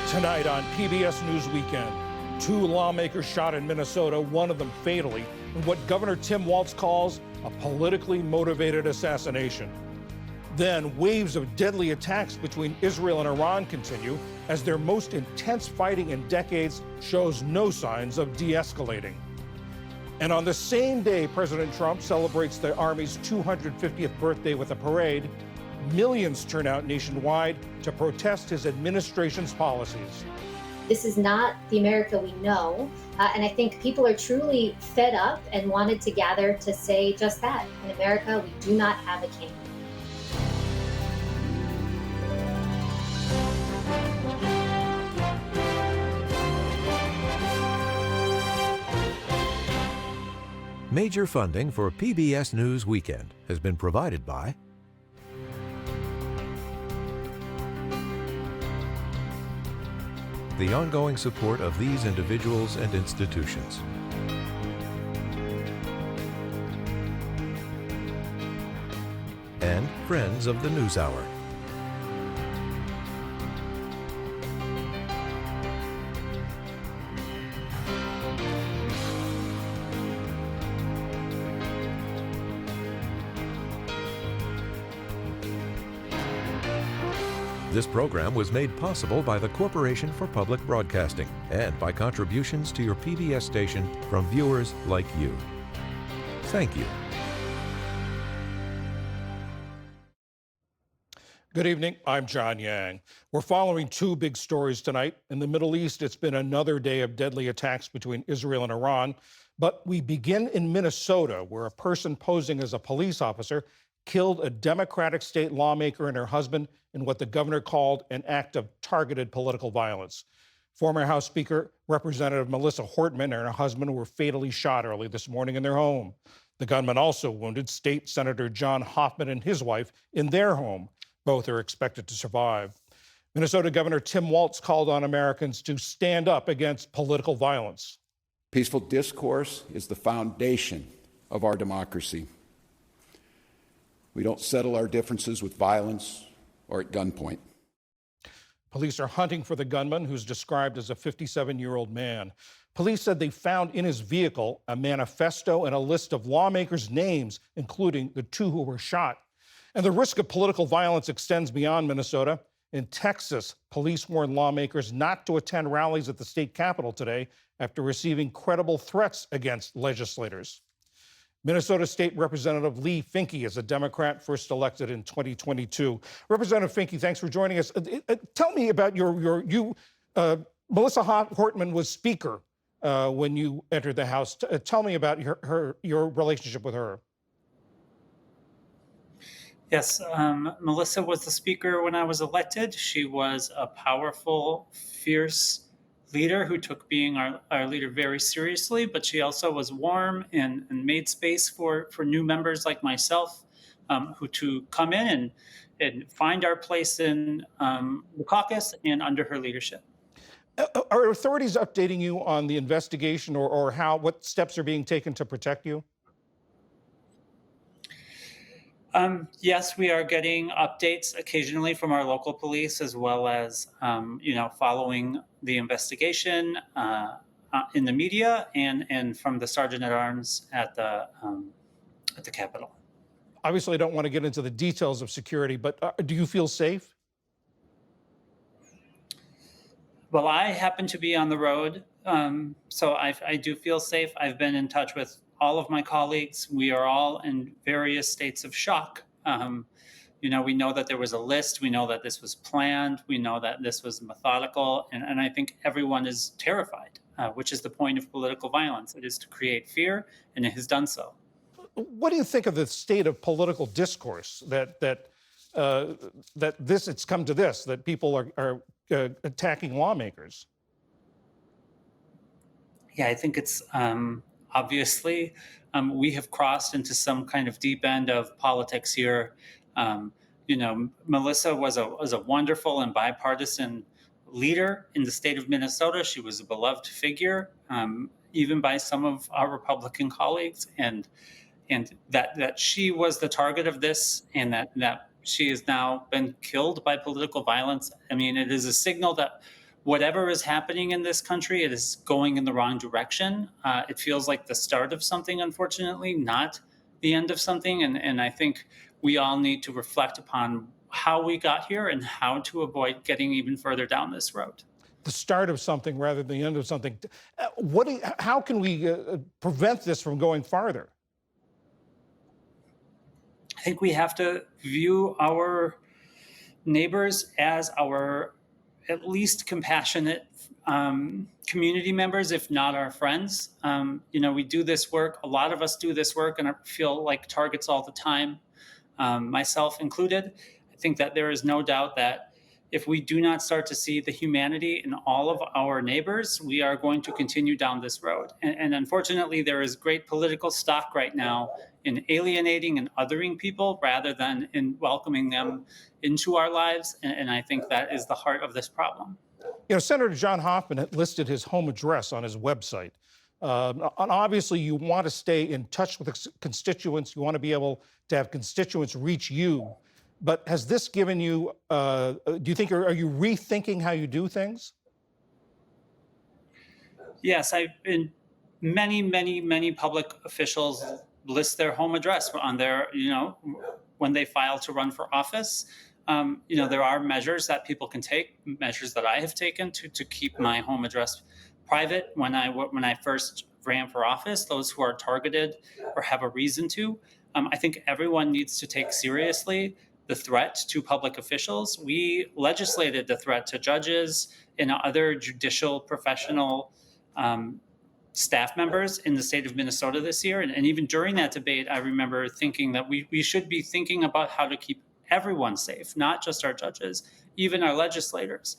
Tonight on PBS News Weekend, 2 lawmakers shot in Minnesota, one of them fatally, in what Governor Tim Walz calls a politically motivated assassination. Then waves of deadly attacks between Israel and Iran continue as their most intense fighting in decades shows no signs of de-escalating. And on the same day President Trump celebrates the Army's 250th birthday with a parade, millions turn out nationwide to protest his administration's policies. This is not the America we know. And I think people are truly fed up and wanted to gather to say just that. In America, we do not have a king. Major funding for PBS News Weekend has been provided by the ongoing support of these individuals and institutions. And friends of the NewsHour. This program was made possible by the Corporation for Public Broadcasting and by contributions to your PBS station from viewers like you. Thank you. Good evening, I'm John Yang. We're following 2 big stories tonight. In the Middle East, it's been another day of deadly attacks between Israel and Iran. But we begin in Minnesota, where a person posing as a police officer killed a Democratic state lawmaker and her husband in what the governor called an act of targeted political violence. Former House Speaker Representative Melissa Hortman and her husband were fatally shot early this morning in their home. The gunman also wounded State Senator John Hoffman and his wife in their home. Both are expected to survive. Minnesota Governor Tim Walz called on Americans to stand up against political violence. Peaceful discourse is the foundation of our democracy. We don't settle our differences with violence or at gunpoint. Police are hunting for the gunman, who's described as a 57-year-old man. Police said they found in his vehicle a manifesto and a list of lawmakers' names, including the 2 who were shot. And the risk of political violence extends beyond Minnesota. In Texas, police warned lawmakers not to attend rallies at the state capitol today after receiving credible threats against legislators. Minnesota State Representative Lee Finke is a Democrat, first elected in 2022. Representative Finke, thanks for joining us. Tell me about Melissa Hortman was Speaker when you entered the House. Tell me about your relationship with her. Yes, Melissa was the Speaker when I was elected. She was a powerful, fierce leader who took being our leader very seriously, but she also was warm and made space for new members like myself who to come in and find our place in the caucus and under her leadership. Are authorities updating you on the investigation or what steps are being taken to protect you? Yes, we are getting updates occasionally from our local police, as well as, following the investigation in the media and from the Sergeant at Arms at the Capitol. Obviously, I don't want to get into the details of security, but do you feel safe? Well, I happen to be on the road, so I do feel safe. I've been in touch with all of my colleagues. We are all in various states of shock. We know that there was a list. We know that this was planned. We know that this was methodical. And I think everyone is terrified, which is the point of political violence. It is to create fear, and it has done so. What do you think of the state of political discourse that it's come to this, that people are attacking lawmakers? Yeah, I think it's obviously we have crossed into some kind of deep end of politics here. Melissa was a wonderful and bipartisan leader in the state of Minnesota. She was a beloved figure, even by some of our Republican colleagues, and that she was the target of this, and that she has now been killed by political violence. I mean, it is a signal that whatever is happening in this country, it is going in the wrong direction. It feels like the start of something, unfortunately, not the end of something. And I think we all need to reflect upon how we got here and how to avoid getting even further down this road. The start of something rather than the end of something. How can we prevent this from going farther? I think we have to view our neighbors as our at least compassionate community members, if not our friends. We do this work. A lot of us do this work and feel like targets all the time, myself included. I think that there is no doubt that if we do not start to see the humanity in all of our neighbors, we are going to continue down this road. And unfortunately, there is great political stock right now in alienating and othering people rather than in welcoming them into our lives. And I think that is the heart of this problem. Senator John Hoffman had listed his home address on his website. And obviously, you want to stay in touch with constituents. You want to be able to have constituents reach you. But has this given you, do you think, are you rethinking how you do things? Yes, I've been many public officials list their home address on their, when they file to run for office. There are measures that people can take, measures that I have taken to keep my home address private when I first ran for office. Those who are targeted or have a reason to, I think everyone needs to take seriously the threat to public officials. We legislated the threat to judges and other judicial professional staff members in the state of Minnesota this year. And even during that debate, I remember thinking that we should be thinking about how to keep everyone safe, not just our judges, even our legislators.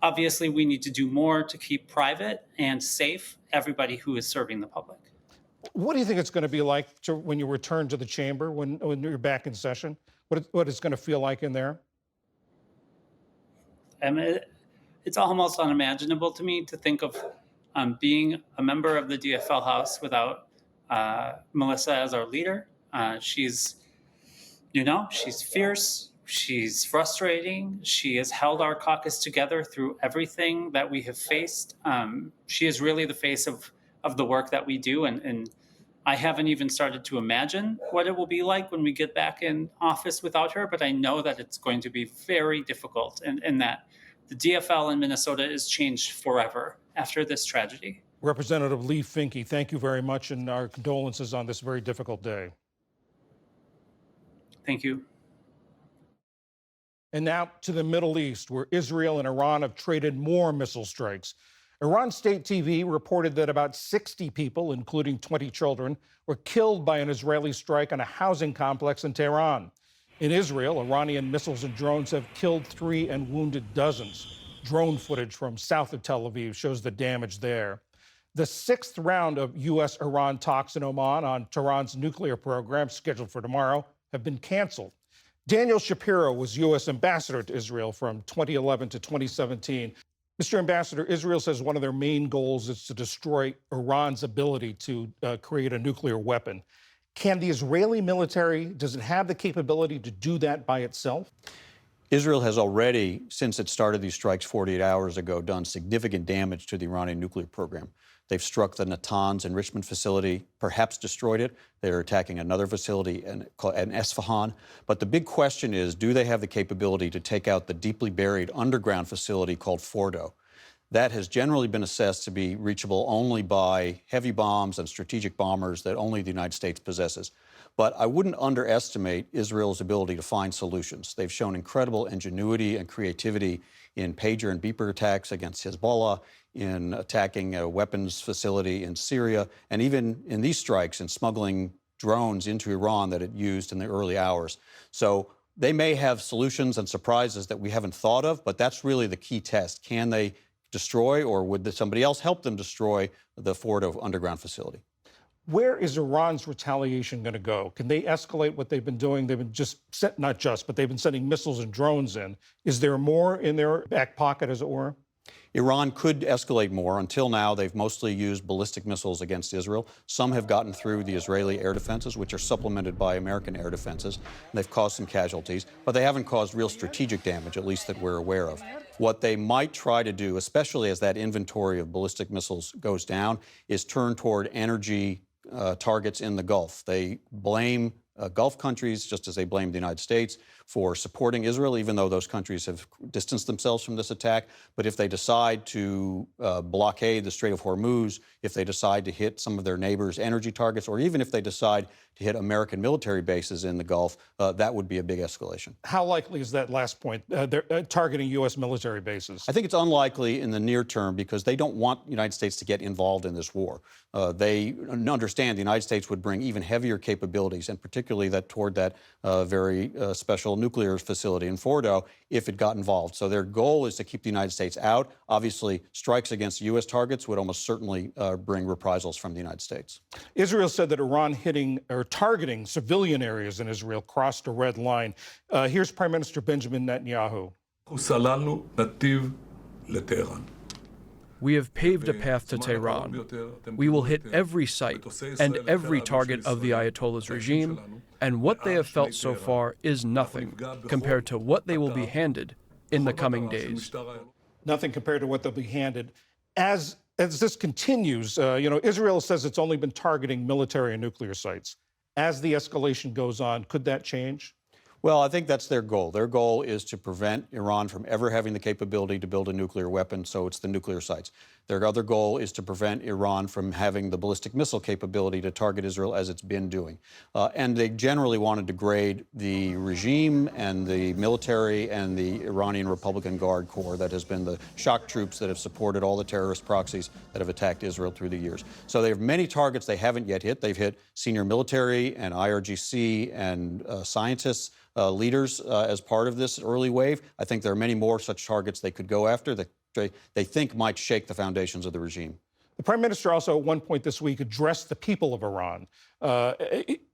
Obviously, we need to do more to keep private and safe everybody who is serving the public. What do you think it's going to be like when you return to the chamber, when you're back in session? What it's going to feel like in there? It's almost unimaginable to me to think of being a member of the DFL House without Melissa as our leader. She's fierce. She's frustrating. She has held our caucus together through everything that we have faced. She is really the face of the work that we do. And I haven't even started to imagine what it will be like when we get back in office without her, but I know that it's going to be very difficult and that the DFL in Minnesota is changed forever after this tragedy. Representative Lee Finke, thank you very much, and our condolences on this very difficult day. Thank you. And now to the Middle East, where Israel and Iran have traded more missile strikes. Iran State TV reported that about 60 people, including 20 children, were killed by an Israeli strike on a housing complex in Tehran. In Israel, Iranian missiles and drones have killed 3 and wounded dozens. Drone footage from south of Tel Aviv shows the damage there. The 6th round of U.S.-Iran talks in Oman on Tehran's nuclear program, scheduled for tomorrow, have been canceled. Daniel Shapiro was U.S. ambassador to Israel from 2011 to 2017. Mr. Ambassador, Israel says one of their main goals is to destroy Iran's ability to create a nuclear weapon. Can the Israeli military, does it have the capability to do that by itself? Israel has already, since it started these strikes 48 hours ago, done significant damage to the Iranian nuclear program. They've struck the Natanz enrichment facility, perhaps destroyed it. They're attacking another facility in Esfahan. But the big question is, do they have the capability to take out the deeply buried underground facility called Fordo? That has generally been assessed to be reachable only by heavy bombs and strategic bombers that only the United States possesses. But I wouldn't underestimate Israel's ability to find solutions. They've shown incredible ingenuity and creativity in pager and beeper attacks against Hezbollah, in attacking a weapons facility in Syria, and even in these strikes in smuggling drones into Iran that it used in the early hours. So they may have solutions and surprises that we haven't thought of, but that's really the key test. Can they destroy, or would somebody else help them destroy the Fordo underground facility? Where is Iran's retaliation going to go? Can they escalate what they've been doing? They've been but they've been sending missiles and drones in. Is there more in their back pocket, as it were? Iran could escalate more. Until now, they've mostly used ballistic missiles against Israel. Some have gotten through the Israeli air defenses, which are supplemented by American air defenses. They've caused some casualties, but they haven't caused real strategic damage, at least that we're aware of. What they might try to do, especially as that inventory of ballistic missiles goes down, is turn toward energy targets in the Gulf. They blame Gulf countries, just as they blame the United States, for supporting Israel, even though those countries have distanced themselves from this attack. But if they decide to blockade the Strait of Hormuz, if they decide to hit some of their neighbors' energy targets, or even if they decide to hit American military bases in the Gulf, that would be a big escalation. How likely is that last point? They're targeting U.S. military bases. I think it's unlikely in the near term because they don't want the United States to get involved in this war. They understand the United States would bring even heavier capabilities, and particularly that toward that very special nuclear facility in Fordo, if it got involved. So their goal is to keep the United States out. Obviously, strikes against U.S. targets would almost certainly bring reprisals from the United States. Israel said that Iran hitting or targeting civilian areas in Israel crossed a red line. Here's Prime Minister Benjamin Netanyahu. We have paved a path to Tehran. We will hit every site and every target of the Ayatollah's regime, and what they have felt so far is nothing compared to what they will be handed in the coming days. Nothing compared to what they'll be handed. As this continues, Israel says it's only been targeting military and nuclear sites. As the escalation goes on, could that change? Well, I think that's their goal. Their goal is to prevent Iran from ever having the capability to build a nuclear weapon, so it's the nuclear sites. Their other goal is to prevent Iran from having the ballistic missile capability to target Israel as it's been doing. And they generally want to degrade the regime and the military and the Iranian Republican Guard Corps that has been the shock troops that have supported all the terrorist proxies that have attacked Israel through the years. So they have many targets they haven't yet hit. They've hit senior military and IRGC and scientists, leaders as part of this early wave. I think there are many more such targets they could go after that they think might shake the foundations of the regime. The Prime Minister also at one point this week addressed the people of Iran.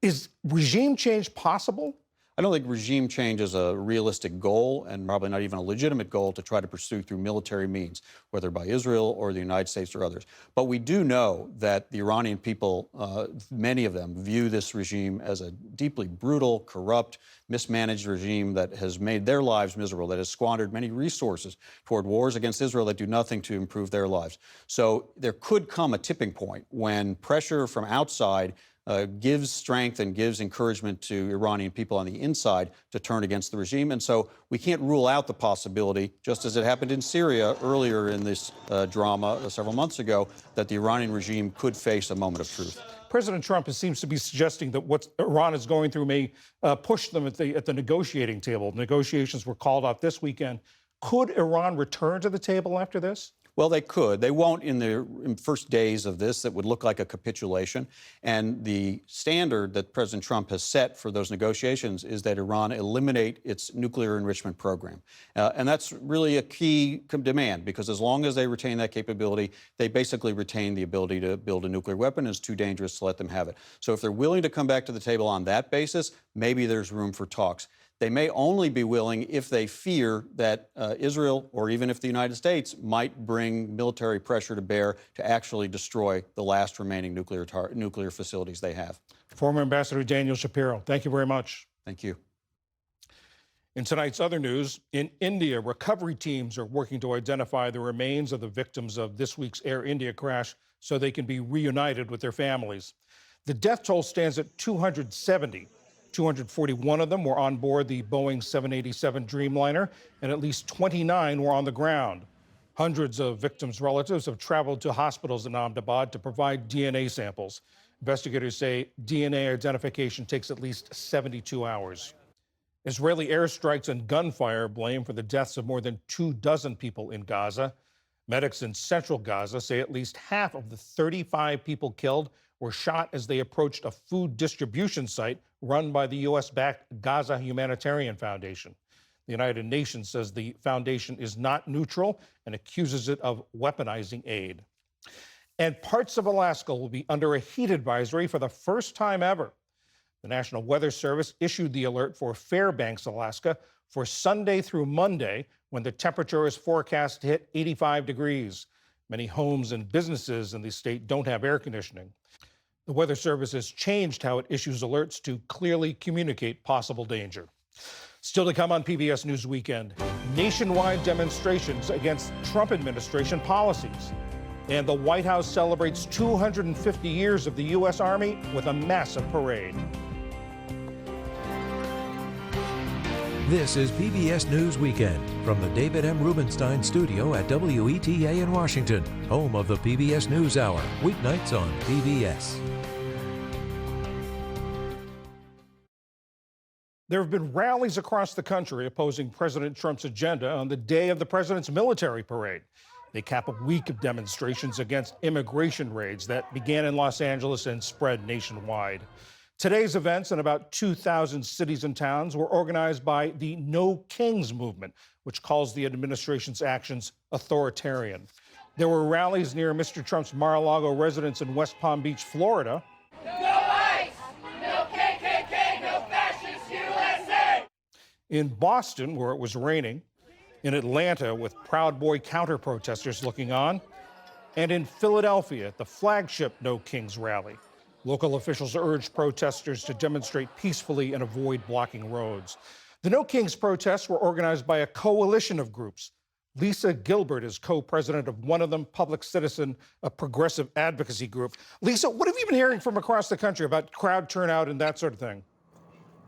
Is regime change possible? I don't think regime change is a realistic goal and probably not even a legitimate goal to try to pursue through military means, whether by Israel or the United States or others. But we do know that the Iranian people, many of them, view this regime as a deeply brutal, corrupt, mismanaged regime that has made their lives miserable, that has squandered many resources toward wars against Israel that do nothing to improve their lives. So there could come a tipping point when pressure from outside gives strength and gives encouragement to Iranian people on the inside to turn against the regime. And so we can't rule out the possibility, just as it happened in Syria earlier in this drama several months ago, that the Iranian regime could face a moment of truth. President Trump seems to be suggesting that what Iran is going through may push them at the negotiating table. Negotiations were called off this weekend. Could Iran return to the table after this? Well, they could. They won't in the first days of this. That would look like a capitulation. And the standard that President Trump has set for those negotiations is that Iran eliminate its nuclear enrichment program. And that's really a key demand, because as long as they retain that capability, they basically retain the ability to build a nuclear weapon. It's too dangerous to let them have it. So if they're willing to come back to the table on that basis, maybe there's room for talks. They may only be willing if they fear that Israel, or even if the United States, might bring military pressure to bear to actually destroy the last remaining nuclear facilities they have. Former Ambassador Daniel Shapiro, thank you very much. Thank you. In tonight's other news, in India, recovery teams are working to identify the remains of the victims of this week's Air India crash so they can be reunited with their families. The death toll stands at 270. 241 of them were on board the Boeing 787 Dreamliner, and at least 29 were on the ground. Hundreds of victims' relatives have traveled to hospitals in Ahmedabad to provide DNA samples. Investigators say DNA identification takes at least 72 hours. Israeli airstrikes and gunfire blame for the deaths of more than 24 people in Gaza. Medics in central Gaza say at least half of the 35 people killed were shot as they approached a food distribution site run by the U.S.-backed Gaza Humanitarian Foundation. The United Nations says the foundation is not neutral and accuses it of weaponizing aid. And parts of Alaska will be under a heat advisory for the first time ever. The National Weather Service issued the alert for Fairbanks, Alaska, for Sunday through Monday, when the temperature is forecast to hit 85 degrees. Many homes and businesses in the state don't have air conditioning. The Weather Service has changed how it issues alerts to clearly communicate possible danger. Still to come on PBS News Weekend, nationwide demonstrations against Trump administration policies. And the White House celebrates 250 years of the U.S. Army with a massive parade. This is PBS News Weekend from the David M. Rubenstein studio at WETA in Washington, home of the PBS NewsHour, weeknights on PBS. There have been rallies across the country opposing President Trump's agenda on the day of the president's military parade. They cap a week of demonstrations against immigration raids that began in Los Angeles and spread nationwide. Today's events in about 2,000 cities and towns were organized by the No Kings movement, which calls the administration's actions authoritarian. There were rallies near Mr. Trump's Mar-a-Lago residence in West Palm Beach, Florida. No ICE! No KKK! No fascist USA! In Boston, where it was raining. In Atlanta, with Proud Boy counter-protesters looking on. And in Philadelphia, at the flagship No Kings rally. Local officials urged protesters to demonstrate peacefully and avoid blocking roads. The No Kings protests were organized by a coalition of groups. Lisa Gilbert is co-president of one of them, Public Citizen, a progressive advocacy group. Lisa, what have you been hearing from across the country about crowd turnout and that sort of thing?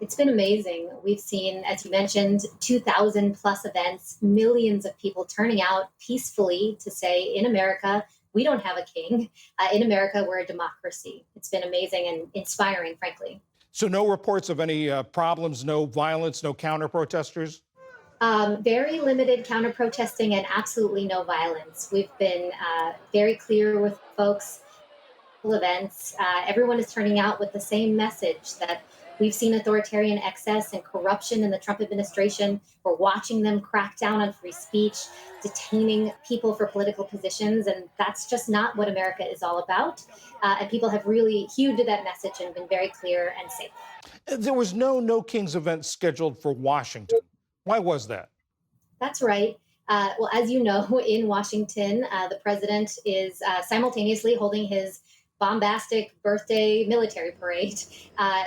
It's been amazing. We've seen, as you mentioned, 2,000 plus events, millions of people turning out peacefully to say, in America, we don't have a king. In America, we're a democracy. It's been amazing and inspiring, frankly. So no reports of any problems, no violence, no counter-protesters? Very limited counter-protesting and absolutely no violence. We've been very clear with folks, events. Everyone is turning out with the same message that we've seen authoritarian excess and corruption in the Trump administration. We're watching them crack down on free speech, detaining people for political positions, and that's just not what America is all about. And people have really hewed to that message and been very clear and safe. There was no Kings event scheduled for Washington. Why was that? That's right. Well, as you know, in Washington, the president is simultaneously holding his bombastic birthday military parade.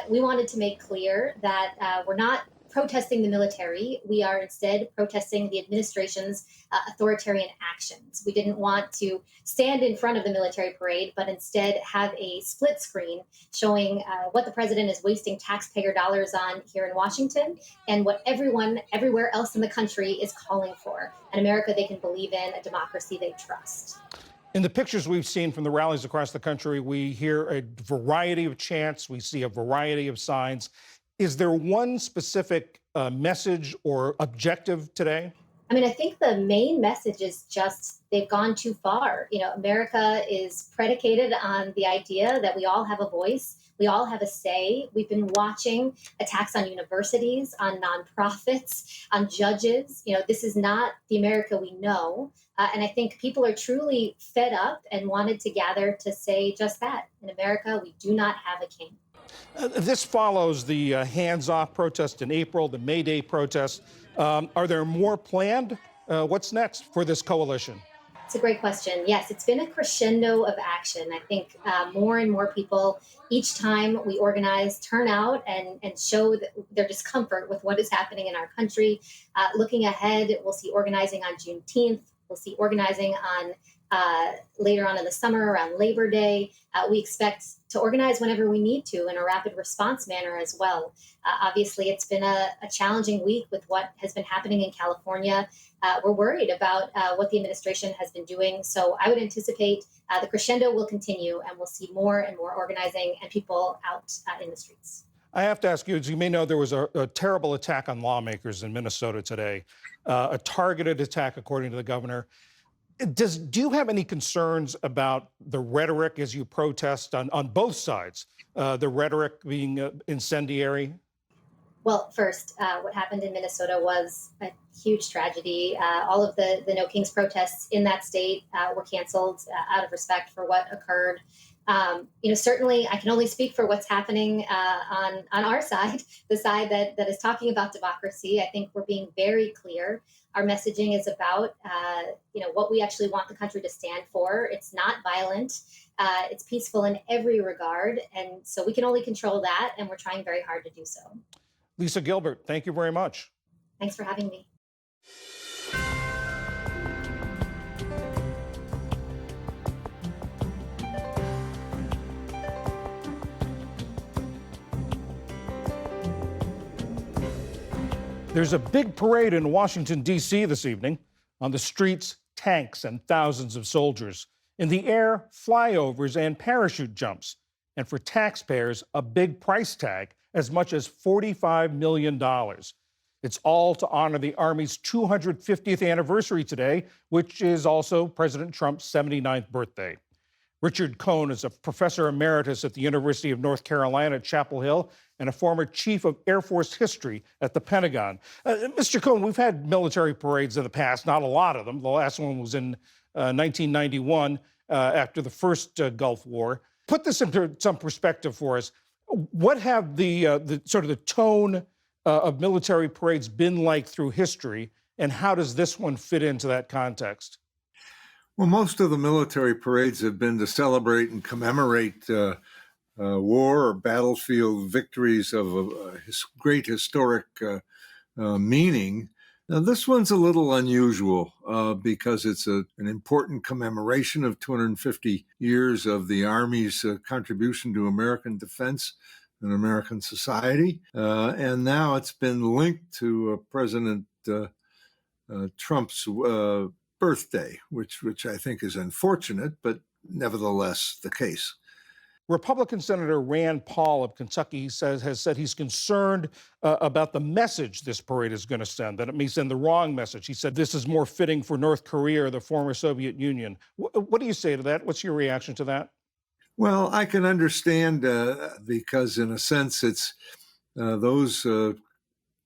We wanted to make clear that we're not protesting the military. We are instead protesting the administration's authoritarian actions. We didn't want to stand in front of the military parade, but instead have a split screen showing what the president is wasting taxpayer dollars on here in Washington and what everyone everywhere else in the country is calling for. An America they can believe in, a democracy they trust. In the pictures we've seen from the rallies across the country, we hear a variety of chants, we see a variety of signs. Is there one specific message or objective today? I mean, I think the main message is just they've gone too far. You know, America is predicated on the idea that we all have a voice. We all have a say. We've been watching attacks on universities, on nonprofits, on judges. You know, this is not the America we know. And I think people are truly fed up and wanted to gather to say just that. In America, we do not have a king. This follows the hands-off protest in April, the May Day protest. Are there more planned? What's next for this coalition? It's a great question. Yes, it's been a crescendo of action. I think more and more people, each time we organize, turn out and show their discomfort with what is happening in our country. Looking ahead, we'll see organizing on Juneteenth. We'll see organizing on later on in the summer around Labor Day. We expect to organize whenever we need to in a rapid response manner as well. Obviously, it's been a challenging week with what has been happening in California. We're worried about what the administration has been doing. So I would anticipate the crescendo will continue and we'll see more and more organizing and people out in the streets. I have to ask you, as you may know, there was a terrible attack on lawmakers in Minnesota today, a targeted attack, according to the governor. Do you have any concerns about the rhetoric as you protest on both sides, the rhetoric being incendiary? Well, first, what happened in Minnesota was a huge tragedy. All of the No Kings protests in that state were canceled out of respect for what occurred. Certainly I can only speak for what's happening on our side, the side that is talking about democracy. I think we're being very clear. Our messaging is about, what we actually want the country to stand for. It's not violent. It's peaceful in every regard. And so we can only control that. And we're trying very hard to do so. Lisa Gilbert, thank you very much. Thanks for having me. There's a big parade in Washington, D.C. this evening. On the streets, tanks and thousands of soldiers. In the air, flyovers and parachute jumps. And for taxpayers, a big price tag, as much as $45 million. It's all to honor the Army's 250th anniversary today, which is also President Trump's 79th birthday. Richard Cohn is a professor emeritus at the University of North Carolina at Chapel Hill and a former chief of Air Force history at the Pentagon. Mr. Cohn, we've had military parades in the past, not a lot of them. The last one was in 1991 after the first Gulf War. Put this into some perspective for us. What have the sort of the tone of military parades been like through history, and how does this one fit into that context? Well, most of the military parades have been to celebrate and commemorate war or battlefield victories of great historic meaning. Now, this one's a little unusual because it's an important commemoration of 250 years of the Army's contribution to American defense and American society. And now it's been linked to President Trump's birthday, which I think is unfortunate, but nevertheless the case. Republican Senator Rand Paul of Kentucky has said he's concerned about the message this parade is going to send, that it may send the wrong message. He said this is more fitting for North Korea or the former Soviet Union. What do you say to that? What's your reaction to that? Well, I can understand because in a sense it's those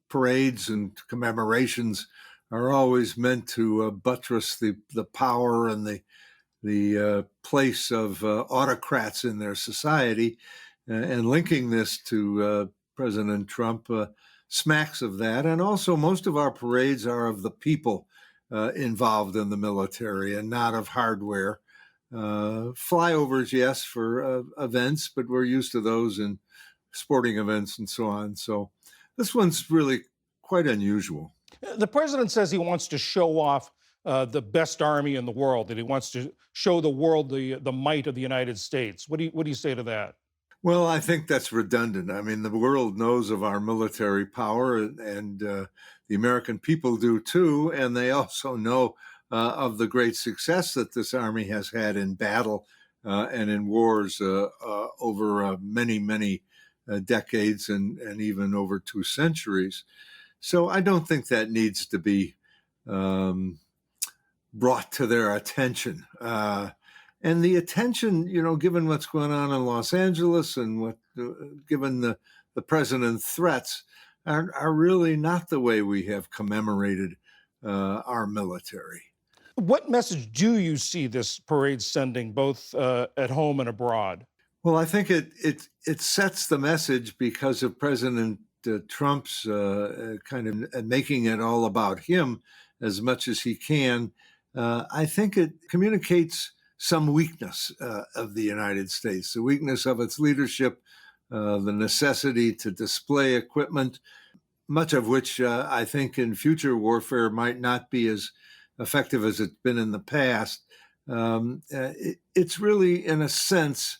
parades and commemorations are always meant to buttress the power and the place of autocrats in their society, and linking this to President Trump smacks of that. And also, most of our parades are of the people involved in the military and not of hardware. Flyovers, yes, for events, but we're used to those in sporting events and so on. So this one's really quite unusual. The president says he wants to show off the best army in the world, that he wants to show the world the might of the United States. What do you say to that? Well, I think that's redundant. I mean, the world knows of our military power, and the American people do too, and they also know of the great success that this army has had in battle and in wars over many, many decades and even over 2 centuries. So I don't think that needs to be brought to their attention. And the attention, given what's going on in Los Angeles and given the president's threats, are really not the way we have commemorated our military. What message do you see this parade sending, both at home and abroad? Well, I think it sets the message because of President Trump's kind of making it all about him as much as he can. I think it communicates some weakness of the United States, the weakness of its leadership, the necessity to display equipment, much of which I think in future warfare might not be as effective as it's been in the past. It's really, in a sense,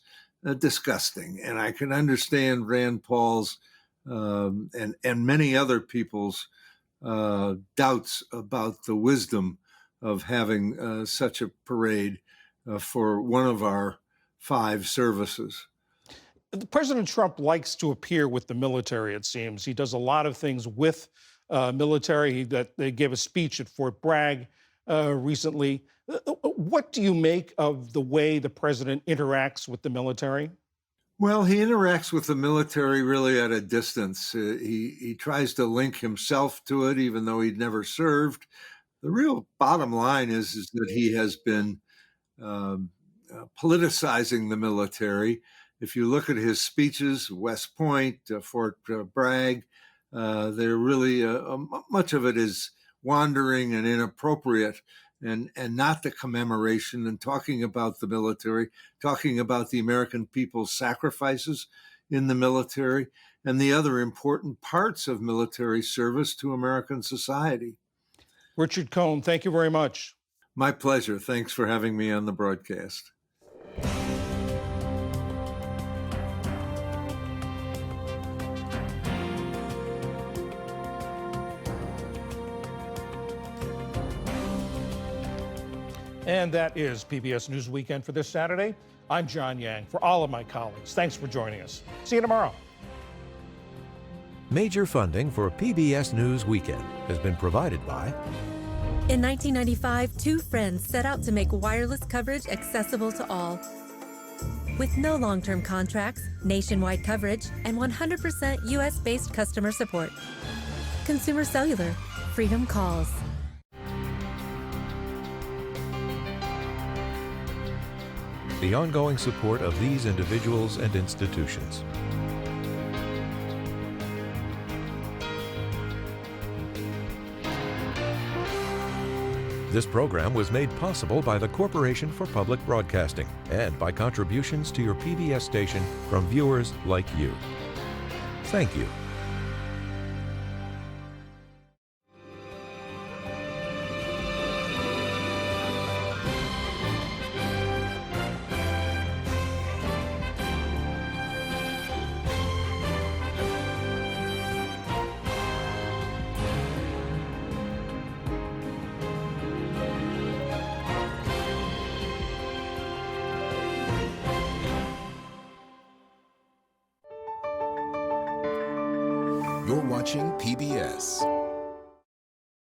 disgusting. And I can understand Rand Paul's and many other people's doubts about the wisdom of having such a parade for one of our 5 services. President Trump likes to appear with the military, it seems. He does a lot of things with military. They gave a speech at Fort Bragg recently. What do you make of the way the president interacts with the military? Well, he interacts with the military really at a distance. He tries to link himself to it, even though he'd never served. The real bottom line is that he has been politicizing the military. If you look at his speeches, West Point, Fort Bragg, they're really much of it is wandering and inappropriate, and not the commemoration and talking about the military, talking about the American people's sacrifices in the military and the other important parts of military service to American society. Richard Cohn, thank you very much. My pleasure. Thanks for having me on the broadcast. And that is PBS News Weekend for this Saturday. I'm John Yang. For all of my colleagues, thanks for joining us. See you tomorrow. Major funding for PBS News Weekend has been provided by In 1995, two friends set out to make wireless coverage accessible to all. With no long-term contracts, nationwide coverage, and 100% U.S.-based customer support. Consumer Cellular. Freedom calls. the ongoing support of these individuals and institutions. This program was made possible by the Corporation for Public Broadcasting and by contributions to your PBS station from viewers like you. Thank you. You're watching PBS.